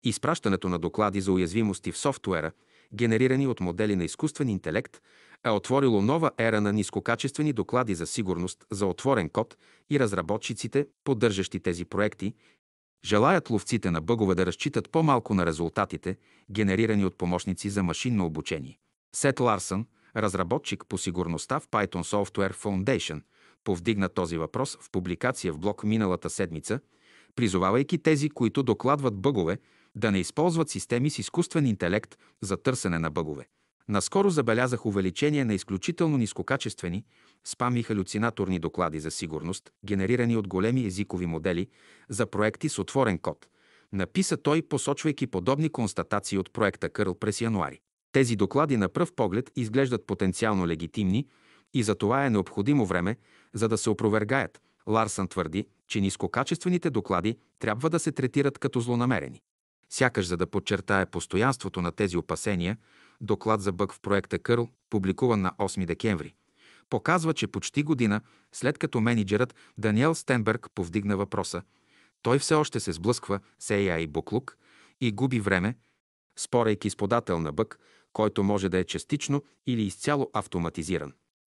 Изпращането на доклади за уязвимости в софтуера, генерирани от модели на изкуствен интелект, е отворило нова ера на нискокачествени доклади за сигурност за отворен код и разработчиците, поддържащи тези проекти, желаят ловците на бъгове да разчитат по-малко на резултатите, генерирани от помощници за машинно обучение. Сет Ларсън, разработчик по сигурността в Python Software Foundation, повдигна този въпрос в публикация в блог миналата седмица, призовавайки тези, които докладват бъгове, да не използват системи с изкуствен интелект за търсене на бъгове. Наскоро забелязах увеличение на изключително нискокачествени, спам и халюцинаторни доклади за сигурност, генерирани от големи езикови модели за проекти с отворен код, написа той, посочвайки подобни констатации от проекта Кърл през януари. Тези доклади на пръв поглед изглеждат потенциално легитимни и за това е необходимо време, за да се опровергаят. Ларсън твърди, че нискокачествените доклади трябва да се третират като злонамерени. Сякаш за да подчертае постоянството на тези опасения, доклад за бъг в проекта Кърл, публикуван на 8 декември, показва, че почти година след като мениджърът Даниел Стенберг повдигна въпроса, той все още се сблъсква с AI буклук и губи време, спорейки с подател на бъг, който може да е частично или изцяло автоматизиран.